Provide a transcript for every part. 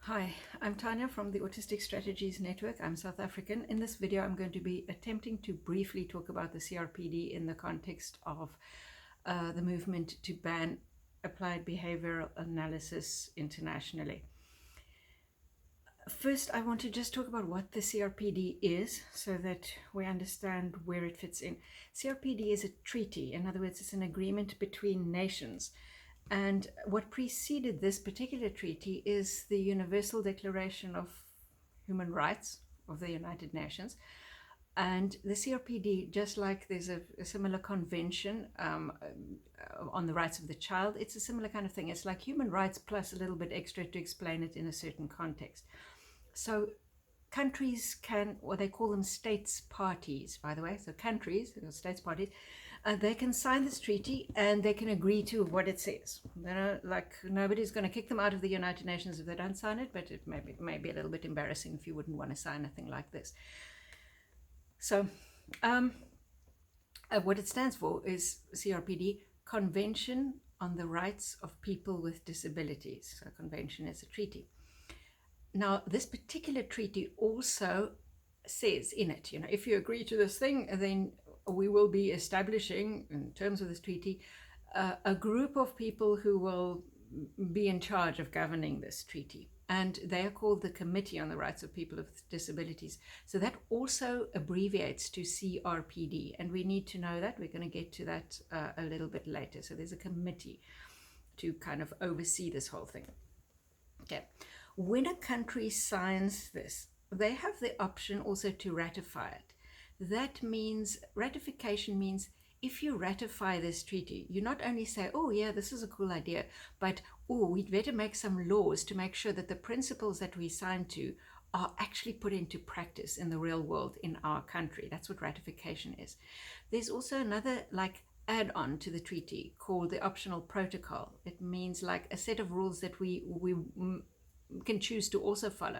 Hi, I'm Tanya from the Autistic Strategies Network. I'm South African. In this video, I'm going to be attempting to briefly talk about the CRPD in the context of the movement to ban applied behavioral analysis internationally. First, I want to just talk about what the CRPD is so that we understand where it fits in. CRPD is a treaty. In other words, it's an agreement between nations. And what preceded this particular treaty is the Universal Declaration of Human Rights of the United Nations. And the CRPD, just like there's a similar convention on the rights of the child, it's a similar kind of thing. It's like human rights plus a little bit extra to explain it in a certain context. So countries can, or they call them states parties, by the way, so countries, states parties, they can sign this treaty and they can agree to what it says. Like nobody's going to kick them out of the United Nations if they don't sign it, but it may be a little bit embarrassing if you wouldn't want to sign a thing like this. So what it stands for is CRPD, Convention on the Rights of People with Disabilities. So convention is a treaty. Now, this particular treaty also says in it, if you agree to this thing, then we will be establishing, in terms of this treaty, a group of people who will be in charge of governing this treaty. And they are called the Committee on the Rights of People with Disabilities. So that also abbreviates to CRPD. And we need to know that. We're going to get to that a little bit later. So there's a committee to kind of oversee this whole thing. Okay. When a country signs this, they have the option also to ratify it. That means, ratification means if you ratify this treaty, you not only say, oh yeah, this is a cool idea, but oh, we'd better make some laws to make sure that the principles that we signed to are actually put into practice in the real world in our country. That's what ratification is. There's also another add-on to the treaty called the optional protocol. It means like a set of rules that we can choose to also follow.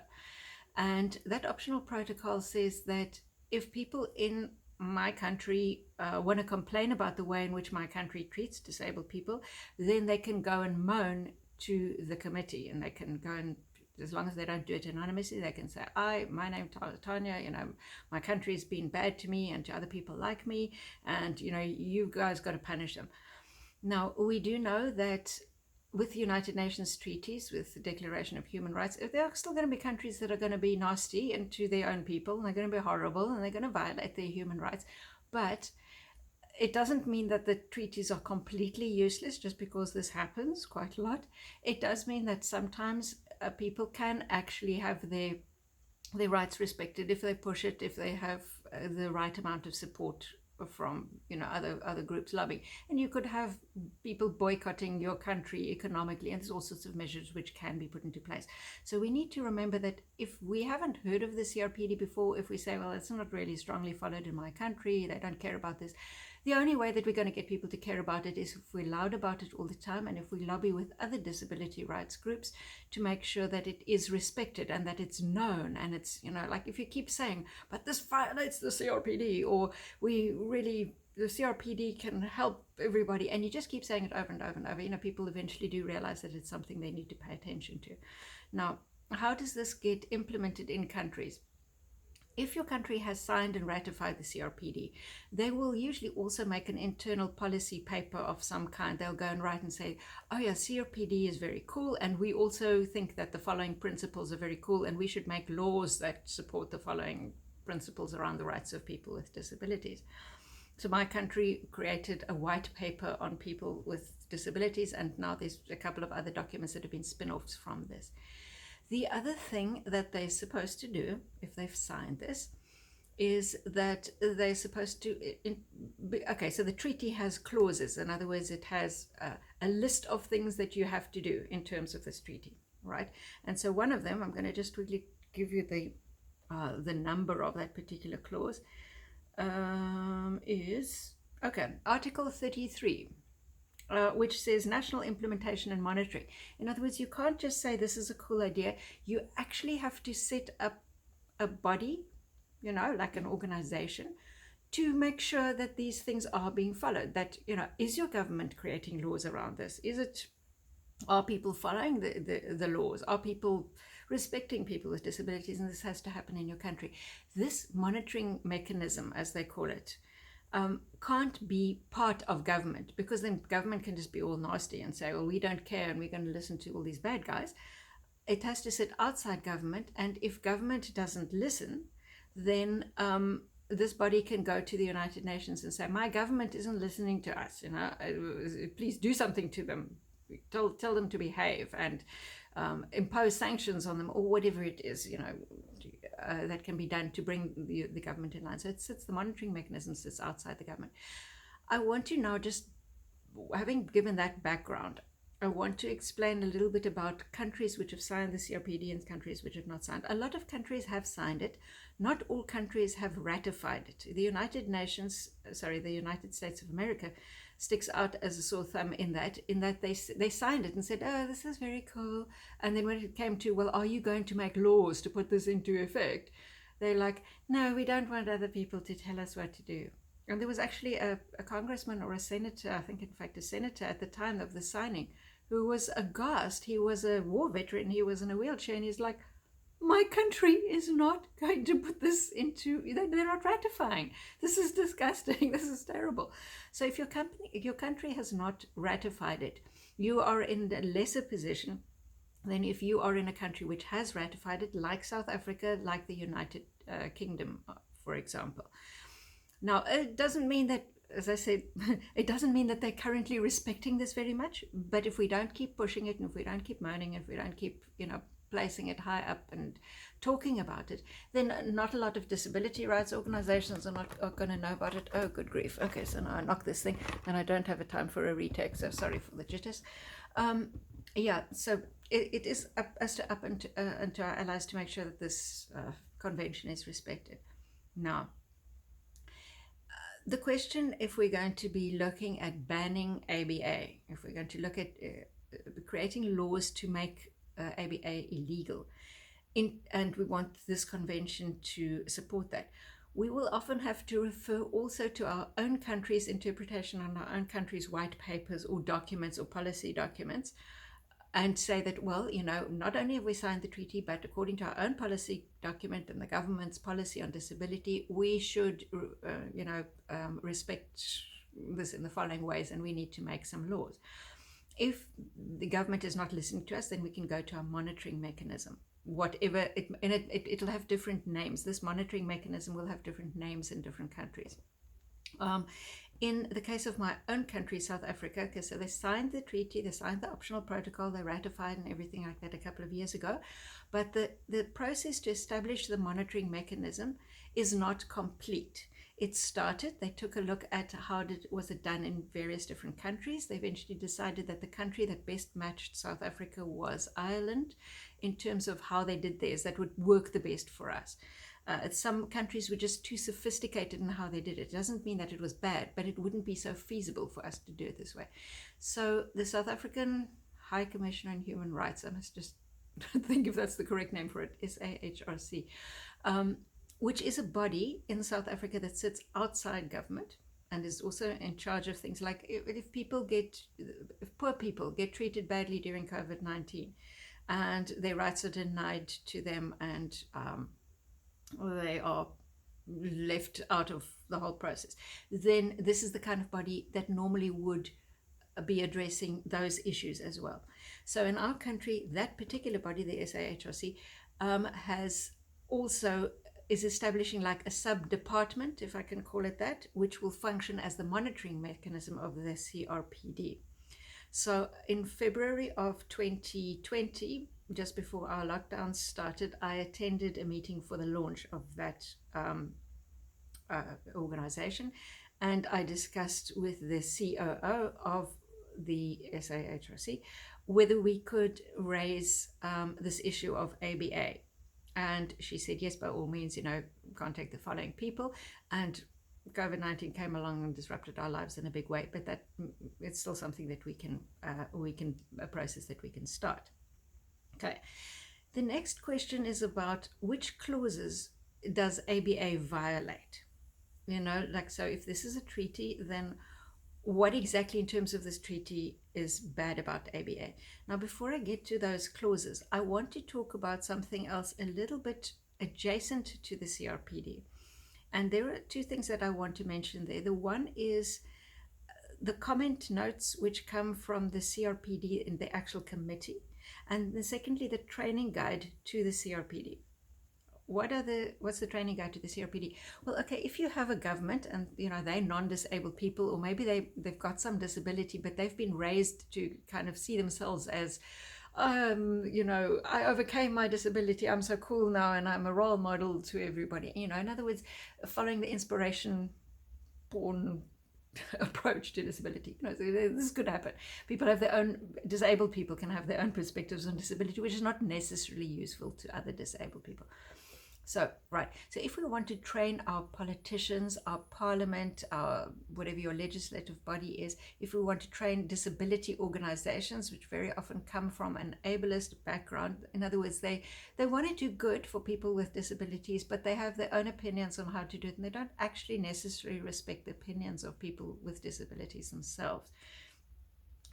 And that optional protocol says that if people in my country want to complain about the way in which my country treats disabled people, then they can go and moan to the committee, and they can go and, as long as they don't do it anonymously, they can say, my name's Tanya, my country's been bad to me and to other people like me, and you guys got to punish them. Now, we do know that with the United Nations treaties, with the Declaration of Human Rights, there are still going to be countries that are going to be nasty and to their own people, and they're going to be horrible, and they're going to violate their human rights. But it doesn't mean that the treaties are completely useless just because this happens quite a lot. It does mean that sometimes people can actually have their rights respected if they push it, if they have the right amount of support from other groups lobbying. And you could have people boycotting your country economically, and there's all sorts of measures which can be put into place. So we need to remember that if we haven't heard of the CRPD before, if we say, well, it's not really strongly followed in my country, they don't care about this, the only way that we're going to get people to care about it is if we're loud about it all the time, and if we lobby with other disability rights groups to make sure that it is respected and that it's known. And it's, like if you keep saying, but this violates the CRPD, or the CRPD can help everybody, and you just keep saying it over and over and over, people eventually do realize that it's something they need to pay attention to. Now, how does this get implemented in countries? If your country has signed and ratified the CRPD, they will usually also make an internal policy paper of some kind. They'll go and write and say, oh yeah, CRPD is very cool, and we also think that the following principles are very cool, and we should make laws that support the following principles around the rights of people with disabilities. So my country created a white paper on people with disabilities, and now there's a couple of other documents that have been spin-offs from this. The other thing that they're supposed to do, if they've signed this, is that they're supposed to, so the treaty has clauses. In other words, it has a list of things that you have to do in terms of this treaty, right? And so one of them, I'm going to just quickly give you the number of that particular clause, is, Article 33. Which says national implementation and monitoring. In other words, you can't just say this is a cool idea. You actually have to set up a body, like an organization, to make sure that these things are being followed. That, is your government creating laws around this? Are people following the laws? Are people respecting people with disabilities, and this has to happen in your country. This monitoring mechanism, as they call it, can't be part of government, because then government can just be all nasty and say, well, we don't care and we're going to listen to all these bad guys. It has to sit outside government, and if government doesn't listen, then this body can go to the United Nations and say, my government isn't listening to us, please do something to them, tell them to behave, and impose sanctions on them, or whatever it is, that can be done to bring the government in line. So it sits, the monitoring mechanism sits outside the government. I want to now, just having given that background, I want to explain a little bit about countries which have signed the CRPD and countries which have not signed. A lot of countries have signed it. Not all countries have ratified it. The United States of America sticks out as a sore thumb in that they signed it and said, oh, this is very cool. And then when it came to, well, are you going to make laws to put this into effect? They're like, no, we don't want other people to tell us what to do. And there was actually a congressman or a senator, I think in fact a senator at the time of the signing, who was aghast. He was a war veteran, he was in a wheelchair, and he's like, my country is not going to put this into, they're not ratifying. This is disgusting, this is terrible. So if your country has not ratified it, you are in a lesser position than if you are in a country which has ratified it, like South Africa, like the United Kingdom, for example. Now, it doesn't mean that, as I said, it doesn't mean that they're currently respecting this very much, but if we don't keep pushing it, and if we don't keep moaning, if we don't keep, placing it high up and talking about it, then not a lot of disability rights organizations are going to know about it. Oh, good grief. Okay, so now I knock this thing, and I don't have a time for a retake, so sorry for the jitters. So it is up into our allies to make sure that this convention is respected. Now, the question, if we're going to be looking at banning ABA, if we're going to look at creating laws to make ABA illegal, and we want this convention to support that, we will often have to refer also to our own country's interpretation on our own country's white papers or documents or policy documents, and say that, well, not only have we signed the treaty, but according to our own policy document and the government's policy on disability, we should, respect this in the following ways, and we need to make some laws. If the government is not listening to us, then we can go to our monitoring mechanism. Whatever it'll have different names. This monitoring mechanism will have different names in different countries. In the case of my own country, South Africa, okay, so they signed the treaty, they signed the optional protocol, they ratified and everything like that a couple of years ago. But the process to establish the monitoring mechanism is not complete. It started, they took a look at was it done in various different countries. They eventually decided that the country that best matched South Africa was Ireland in terms of how they did theirs, that would work the best for us. Some countries were just too sophisticated in how they did it. It doesn't mean that it was bad, but it wouldn't be so feasible for us to do it this way. So the South African High Commissioner on Human Rights, I must just think if that's the correct name for it, SAHRC, which is a body in South Africa that sits outside government and is also in charge of things like if poor people get treated badly during COVID-19 and their rights are denied to them, and they are left out of the whole process, then this is the kind of body that normally would be addressing those issues as well. So in our country, that particular body, the SAHRC, is establishing like a sub-department, if I can call it that, which will function as the monitoring mechanism of the CRPD. So in February of 2020, just before our lockdown started, I attended a meeting for the launch of that organization, and I discussed with the COO of the SAHRC whether we could raise this issue of ABA. And she said, yes, by all means, contact the following people. And COVID-19 came along and disrupted our lives in a big way, but it's still something that we can a process that we can start. Okay. The next question is about which clauses does ABA violate? So if this is a treaty, then what exactly in terms of this treaty is bad about ABA. Now, before I get to those clauses, I want to talk about something else a little bit adjacent to the CRPD. And there are two things that I want to mention there. The one is the comment notes which come from the CRPD in the actual committee, and then secondly, the training guide to the CRPD. What's the training guide to the CRPD? Well, okay, if you have a government and they're non-disabled people, or maybe they've got some disability, but they've been raised to kind of see themselves as I overcame my disability, I'm so cool now, and I'm a role model to everybody. In other words, following the inspiration born approach to disability. So this could happen. People have their own, disabled people can have their own perspectives on disability, which is not necessarily useful to other disabled people. So, right. So if we want to train our politicians, our parliament, our whatever your legislative body is, if we want to train disability organizations, which very often come from an ableist background, in other words, they want to do good for people with disabilities, but they have their own opinions on how to do it, and they don't actually necessarily respect the opinions of people with disabilities themselves.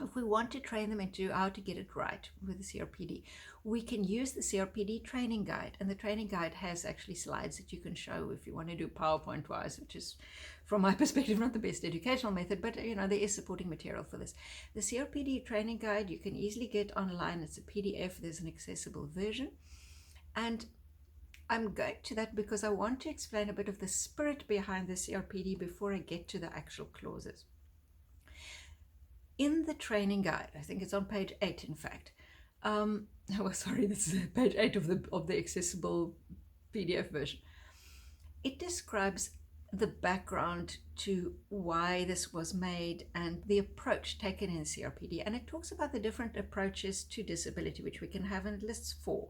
If we want to train them into how to get it right with the CRPD, we can use the CRPD training guide. And the training guide has actually slides that you can show if you want to do PowerPoint wise, which is, from my perspective, not the best educational method, but there is supporting material for this. The CRPD training guide you can easily get online. It's a PDF. There's an accessible version. And I'm going to that because I want to explain a bit of the spirit behind the CRPD before I get to the actual clauses. In the training guide, I think it's on page 8, in fact. This is page 8 of the accessible PDF version. It describes the background to why this was made and the approach taken in CRPD. And it talks about the different approaches to disability, which we can have, and it lists 4.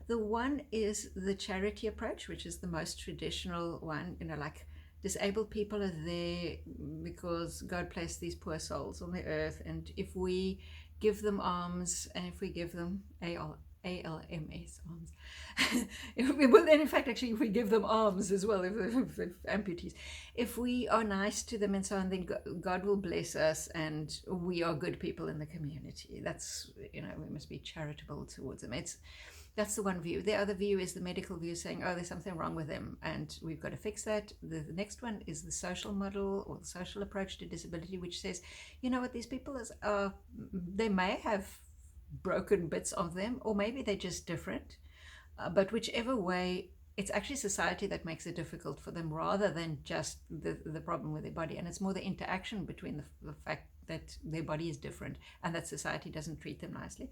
The one is the charity approach, which is the most traditional one, like disabled people are there because God placed these poor souls on the earth, and if we give them arms, and if we give them ALMS arms, if we give them arms as well, if amputees, if we are nice to them and so on, then God will bless us, and we are good people in the community. That's we must be charitable towards them. That's the one view. The other view is the medical view, saying, there's something wrong with them and we've got to fix that. The next one is the social model or the social approach to disability, which says, these people they may have broken bits of them, or maybe they're just different. But whichever way, it's actually society that makes it difficult for them rather than just the problem with their body. And it's more the interaction between the fact that their body is different and that society doesn't treat them nicely.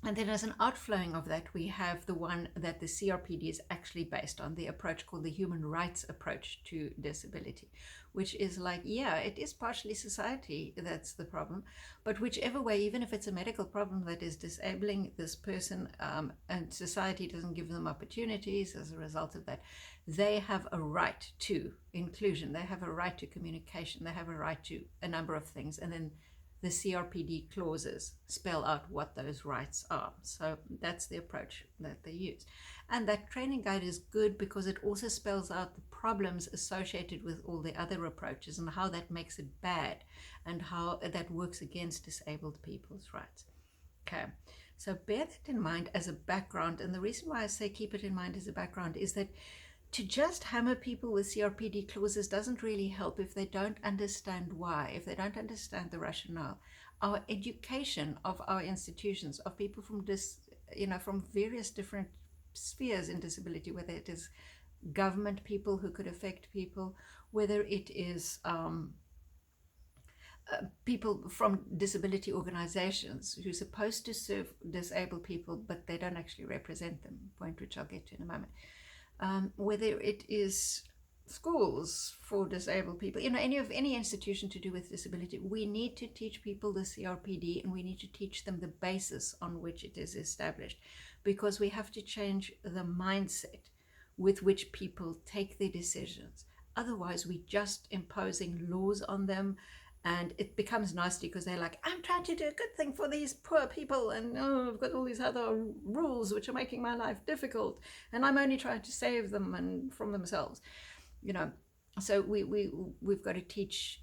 And then as an outflowing of that, we have the one that the CRPD is actually based on, the approach called the human rights approach to disability, which is like, it is partially society that's the problem, but whichever way, even if it's a medical problem that is disabling this person, and society doesn't give them opportunities as a result of that, they have a right to inclusion, they have a right to communication, they have a right to a number of things, and then the CRPD clauses spell out what those rights are. So that's the approach that they use. And that training guide is good because it also spells out the problems associated with all the other approaches and how that makes it bad and how that works against disabled people's rights. Okay, so bear that in mind as a background. And the reason why I say keep it in mind as a background is that to just hammer people with CRPD clauses doesn't really help if they don't understand why, if they don't understand the rationale. Our education of our institutions, of people from from various different spheres in disability, whether it is government people who could affect people, whether it is people from disability organizations who are supposed to serve disabled people, but they don't actually represent them, point which I'll get to in a moment. Whether it is schools for disabled people, any institution to do with disability, we need to teach people the CRPD, and we need to teach them the basis on which it is established, because we have to change the mindset with which people take their decisions. Otherwise, we're just imposing laws on them, and it becomes nasty because they're like, I'm trying to do a good thing for these poor people, and I've got all these other rules which are making my life difficult, and I'm only trying to save them and from themselves. So we've got to teach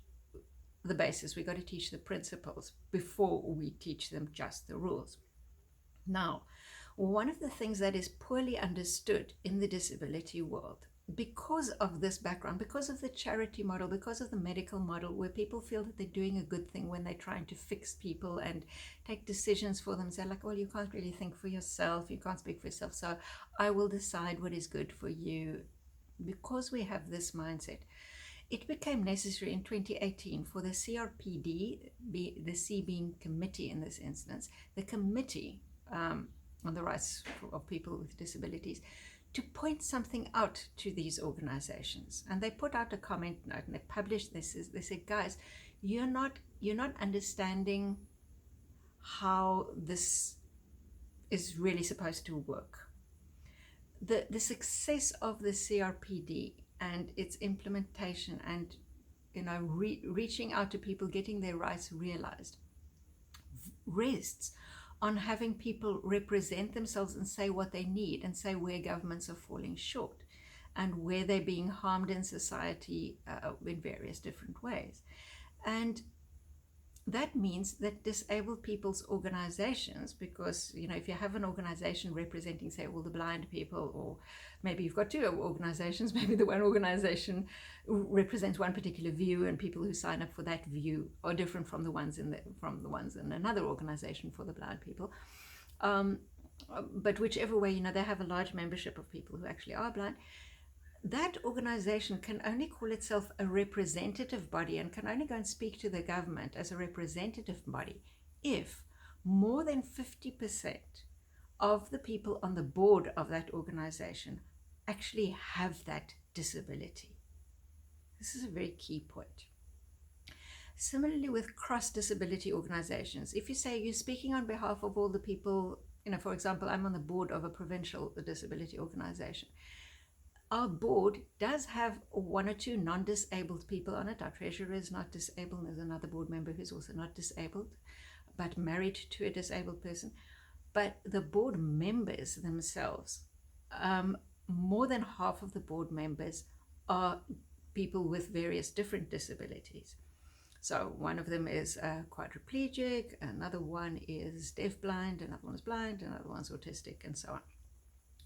the basis. We've got to teach the principles before we teach them just the rules. Now, one of the things that is poorly understood in the disability world, because of this background, because of the charity model, because of the medical model, where people feel that they're doing a good thing when they're trying to fix people and take decisions for them. They're like, well, you can't really think for yourself, you can't speak for yourself, so I will decide what is good for you. Because we have this mindset, it became necessary in 2018 for the CRPD, the C being committee in this instance, the committee on the rights of people with disabilities, to point something out to these organizations. And they put out a comment note and they published this. They said, guys, you're not understanding how this is really supposed to work. The success of the CRPD and its implementation and reaching out to people, getting their rights realized, rests on having people represent themselves and say what they need and say where governments are falling short and where they're being harmed in society in various different ways. And that means that disabled people's organizations, because if you have an organization representing, say, all the blind people, or maybe you've got two organizations, maybe the one organization represents one particular view and people who sign up for that view are different from the ones in another organization for the blind people, but whichever way, they have a large membership of people who actually are blind. That organization can only call itself a representative body and can only go and speak to the government as a representative body if more than 50% of the people on the board of that organization actually have that disability. This is a very key point. Similarly with cross-disability organizations, if you say you're speaking on behalf of all the people, for example, I'm on the board of a provincial disability organization. Our board does have one or two non-disabled people on it. Our treasurer is not disabled. There's another board member who's also not disabled, but married to a disabled person. But the board members themselves, more than half of the board members are people with various different disabilities. So one of them is quadriplegic, another one is deafblind, another one is blind, another one's autistic, and so on.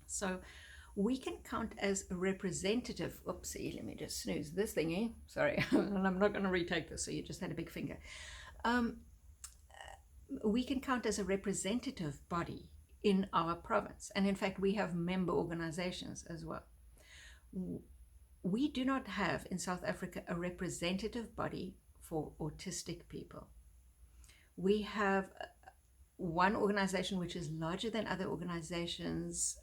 So we can count as a representative. Oopsie, let me just snooze this thingy. Sorry, and I'm not going to retake this, so you just had a big finger. We can count as a representative body in our province. And in fact, we have member organizations as well. We do not have in South Africa a representative body for autistic people. We have one organization which is larger than other organizations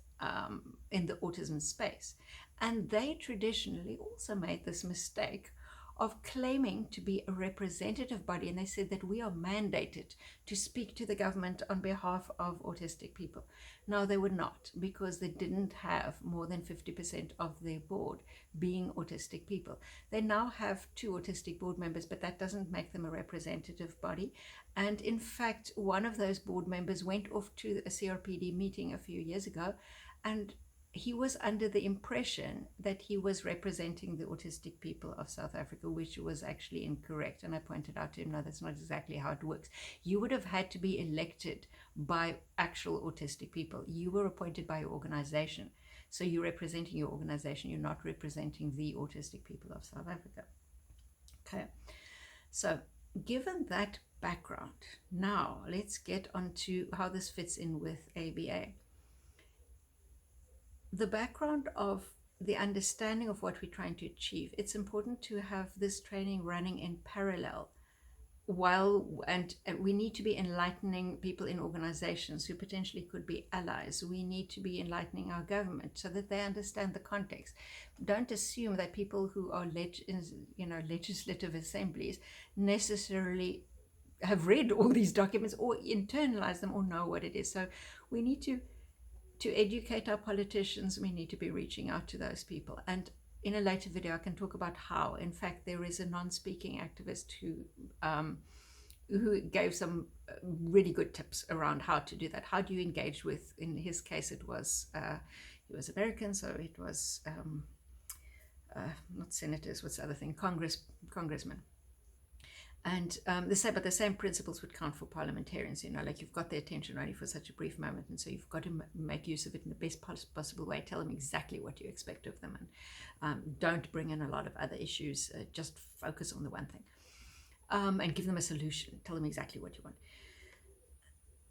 in the autism space. And they traditionally also made this mistake of claiming to be a representative body. And they said that we are mandated to speak to the government on behalf of autistic people. No, they were not, because they didn't have more than 50% of their board being autistic people. They now have 2 autistic board members, but that doesn't make them a representative body. And in fact, one of those board members went off to a CRPD meeting a few years ago, and he was under the impression that he was representing the autistic people of South Africa, which was actually incorrect. And I pointed out to him, no, that's not exactly how it works. You would have had to be elected by actual autistic people. You were appointed by your organization. So you're representing your organization. You're not representing the autistic people of South Africa. Okay. So given that background, now let's get on to how this fits in with ABA. The background of the understanding of what we're trying to achieve, it's important to have this training running in parallel and we need to be enlightening people in organizations who potentially could be allies. We need to be enlightening our government so that they understand the context. Don't assume that people who are legislative assemblies necessarily have read all these documents or internalize them or know what it is. So we need to educate our politicians. We need to be reaching out to those people. And in a later video, I can talk about how, in fact, there is a non-speaking activist who gave some really good tips around how to do that. How do you engage with, in his case, it was, he was American, so it was not senators, what's the other thing, congressmen. And the same principles would count for parliamentarians. Like you've got their attention only for such a brief moment, and so you've got to make use of it in the best possible way. Tell them exactly what you expect of them, and don't bring in a lot of other issues. Just focus on the one thing, and give them a solution. Tell them exactly what you want.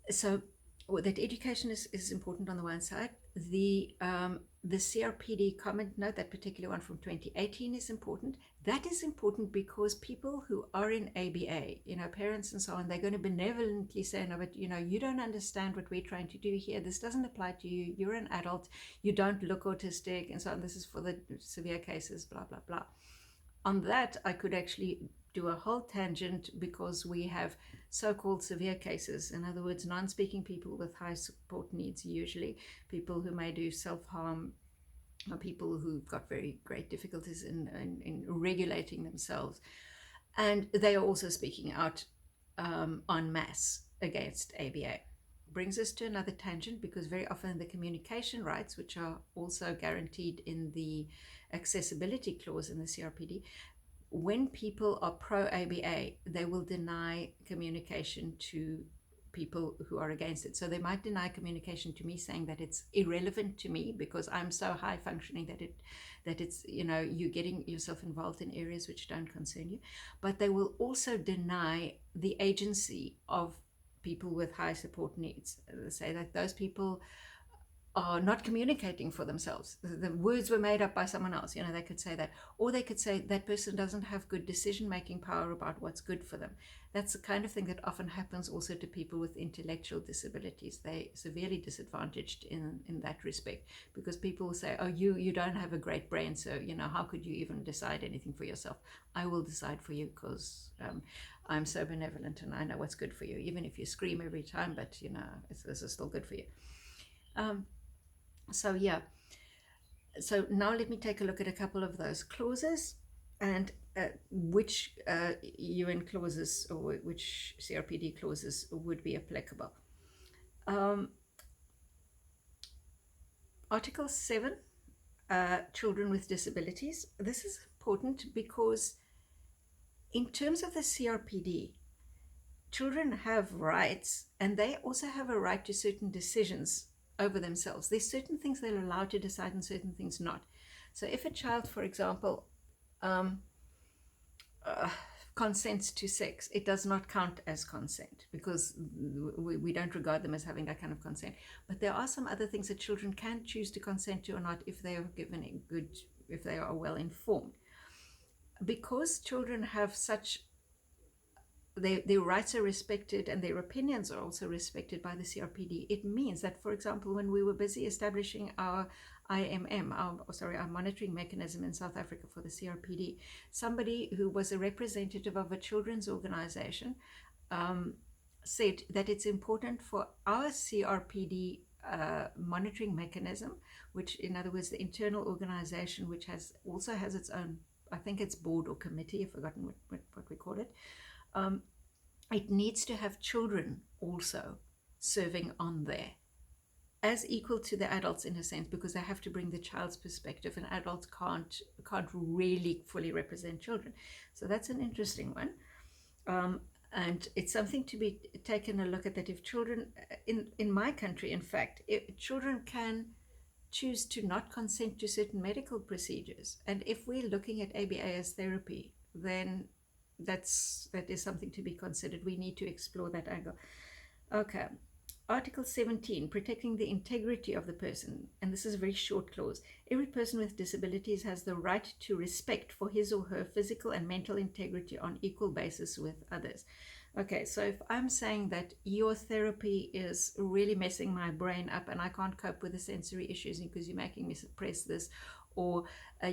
So that education is important on the one side. The CRPD comment note, that particular one from 2018, is important. That is important because people who are in ABA, parents and so on, they're going to benevolently say, no, but you don't understand what we're trying to do here. This doesn't apply to you. You're an adult. You don't look autistic and so on. This is for the severe cases, blah, blah, blah. On that, I could actually do a whole tangent because we have so-called severe cases. In other words, non-speaking people with high support needs, usually people who may do self-harm, or people who've got very great difficulties in regulating themselves. And they are also speaking out en masse against ABA. Brings us to another tangent, because very often the communication rights, which are also guaranteed in the accessibility clause in the CRPD, when people are pro-ABA, they will deny communication to people who are against it. So they might deny communication to me, saying that it's irrelevant to me because I'm so high functioning that it's you're getting yourself involved in areas which don't concern you. But they will also deny the agency of people with high support needs. They say that those people are not communicating for themselves. The words were made up by someone else. They could say that. Or they could say that person doesn't have good decision-making power about what's good for them. That's the kind of thing that often happens also to people with intellectual disabilities. They're severely disadvantaged in that respect, because people will say, oh, you don't have a great brain, so, how could you even decide anything for yourself? I will decide for you because I'm so benevolent and I know what's good for you, even if you scream every time, but, this is still good for you. So so now let me take a look at a couple of those clauses and which UN clauses or which CRPD clauses would be applicable. Article 7, children with disabilities. This is important because in terms of the CRPD, children have rights, and they also have a right to certain decisions over themselves. There's certain things they're allowed to decide and certain things not. So if a child, for example, consents to sex, it does not count as consent because we don't regard them as having that kind of consent. But there are some other things that children can choose to consent to or not if they are given if they are well informed. Because children have such their rights are respected and their opinions are also respected by the CRPD. It means that, for example, when we were busy establishing our IMM, our monitoring mechanism in South Africa for the CRPD, somebody who was a representative of a children's organization said that it's important for our CRPD monitoring mechanism, which, in other words, the internal organization, which also has its own, I think it's board or committee, I've forgotten what we call it. It needs to have children also serving on there as equal to the adults in a sense, because they have to bring the child's perspective, and adults can't really fully represent children. So that's an interesting one. And it's something to be taken a look at, that if children, in my country, in fact, children can choose to not consent to certain medical procedures. And if we're looking at ABA as therapy, then that is something to be considered. We need to explore that angle. Okay. Article 17, protecting the integrity of the person. And this is a very short clause. Every person with disabilities has the right to respect for his or her physical and mental integrity on equal basis with others. Okay, so if I'm saying that your therapy is really messing my brain up and I can't cope with the sensory issues because you're making me suppress this, or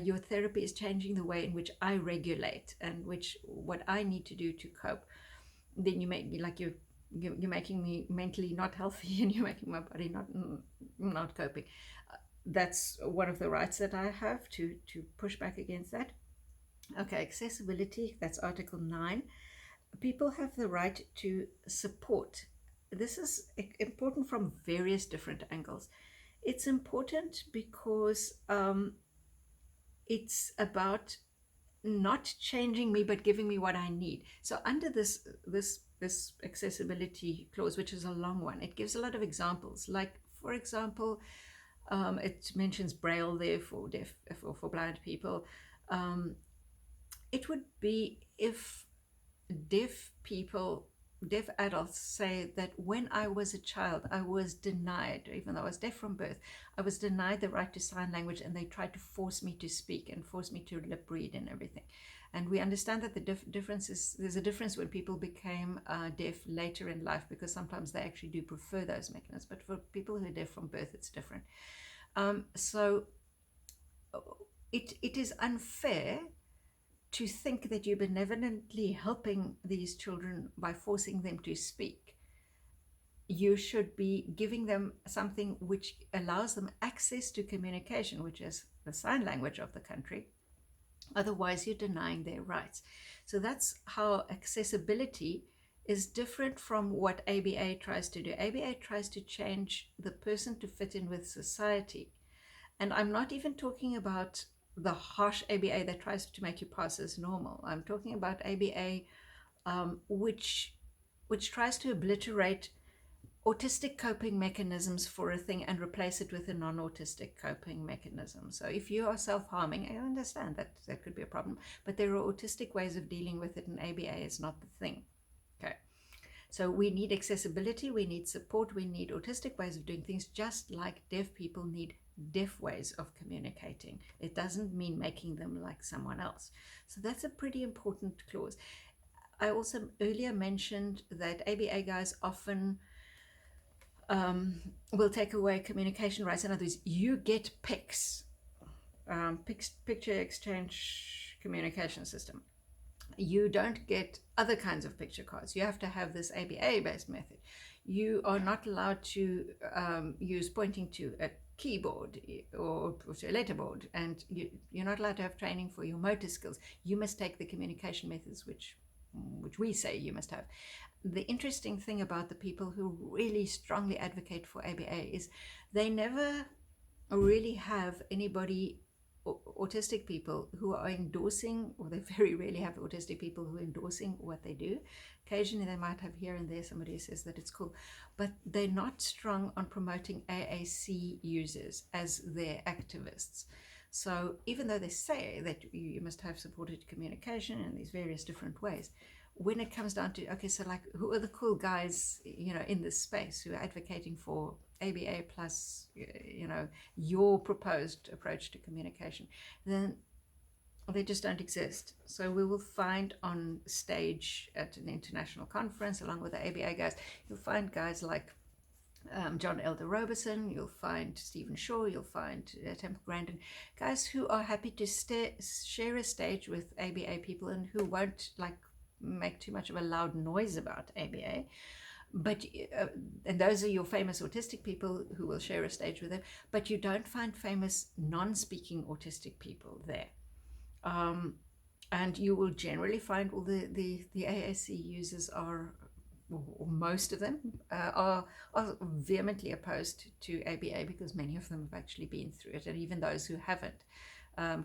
your therapy is changing the way in which I regulate and what I need to do to cope, then you make me like you're making me mentally not healthy and you're making my body not coping. That's one of the rights that I have to push back against that. Okay, accessibility, that's Article 9. People have the right to support. This is important from various different angles. It's important because it's about not changing me but giving me what I need. So under this accessibility clause, which is a long one, it gives a lot of examples. Like, for example, it mentions Braille there for deaf, for blind people. Um, it would be if deaf people, deaf adults say that when I was a child, I was denied, even though I was deaf from birth, I was denied the right to sign language, and they tried to force me to speak and force me to lip read and everything. And we understand that the difference is, there's a difference when people became deaf later in life, because sometimes they actually do prefer those mechanisms. But for people who are deaf from birth, it's different. So it is unfair to think that you're benevolently helping these children by forcing them to speak. You should be giving them something which allows them access to communication, which is the sign language of the country. Otherwise, you're denying their rights. So that's how accessibility is different from what ABA tries to do. ABA tries to change the person to fit in with society. And I'm not even talking about the harsh ABA that tries to make you pass as normal. I'm talking about ABA which tries to obliterate autistic coping mechanisms for a thing and replace it with a non-autistic coping mechanism. So if you are self-harming, I understand that that could be a problem, but there are autistic ways of dealing with it, and ABA is not the thing. Okay. So we need accessibility, we need support, we need autistic ways of doing things, just like deaf people need deaf ways of communicating. It doesn't mean making them like someone else. So that's a pretty important clause. I also earlier mentioned that ABA guys often will take away communication rights. In other words, you get PICS, picture exchange communication system. You don't get other kinds of picture cards. You have to have this ABA-based method. You are not allowed to use pointing to a keyboard or to a letterboard, and you're not allowed to have training for your motor skills. You must take the communication methods which we say you must have. The interesting thing about the people who really strongly advocate for ABA is they never really have anybody, autistic people, who are endorsing, or they very rarely have autistic people who are endorsing what they do. Occasionally they might have here and there somebody who says that it's cool, but they're not strong on promoting AAC users as their activists. So even though they say that you must have supported communication in these various different ways, when it comes down to, okay, so like, who are the cool guys, in this space who are advocating for ABA plus, your proposed approach to communication, then they just don't exist. So we will find on stage at an international conference, along with the ABA guys, you'll find guys like John Elder Robeson, you'll find Stephen Shaw, you'll find Temple Grandin, guys who are happy to share a stage with ABA people and who won't make too much of a loud noise about ABA. But and those are your famous autistic people who will share a stage with them, but you don't find famous non-speaking autistic people there. And you will generally find all the AAC users are, or most of them, are vehemently opposed to ABA, because many of them have actually been through it, and even those who haven't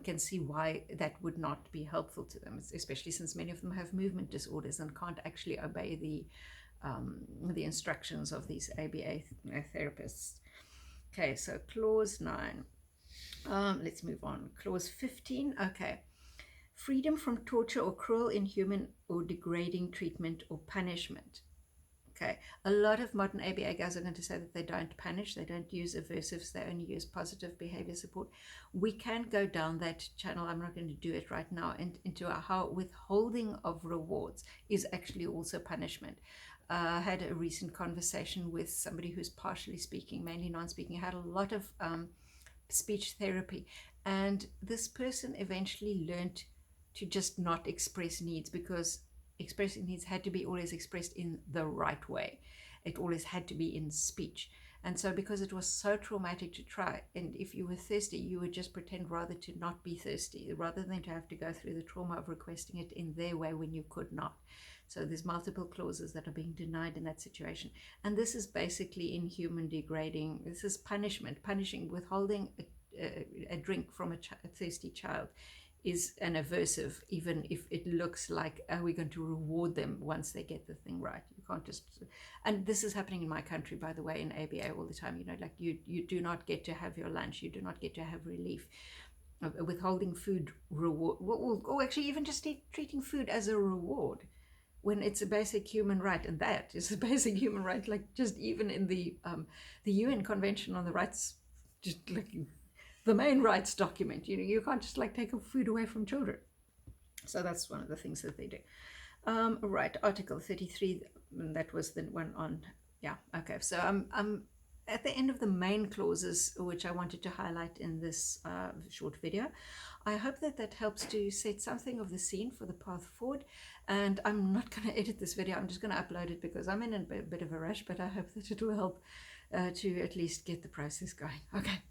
can see why that would not be helpful to them, especially since many of them have movement disorders and can't actually obey the instructions of these ABA therapists. Okay, so clause 9. Let's move on. Clause 15. Okay. Freedom from torture or cruel, inhuman, or degrading treatment or punishment. Okay, a lot of modern ABA guys are going to say that they don't punish, they don't use aversives, they only use positive behavior support. We can go down that channel, I'm not going to do it right now, into how withholding of rewards is actually also punishment. I had a recent conversation with somebody who's partially speaking, mainly non-speaking, had a lot of speech therapy, and this person eventually learned to just not express needs, because expressing needs had to be always expressed in the right way. It always had to be in speech. And so because it was so traumatic to try, and if you were thirsty, you would just pretend rather to not be thirsty, rather than to have to go through the trauma of requesting it in their way when you could not. So there's multiple clauses that are being denied in that situation. And this is basically inhuman, degrading. This is punishment, punishing, withholding a drink from a thirsty child is an aversive, even if it looks like, are we going to reward them once they get the thing right? You can't just, and this is happening in my country, by the way, in ABA all the time. You know, like you do not get to have your lunch, you do not get to have relief. Withholding food reward, or actually even just treating food as a reward when it's a basic human right, and that is a basic human right. Like just even in the UN Convention on the Rights, just like the main rights document, you know, you can't just like take food away from children. So that's one of the things that they do. Right, Article 33. That was the one on. Yeah. Okay. So I'm at the end of the main clauses, which I wanted to highlight in this short video. I hope that that helps to set something of the scene for the path forward. And I'm not going to edit this video. I'm just going to upload it because I'm in a bit of a rush, but I hope that it will help to at least get the process going. Okay.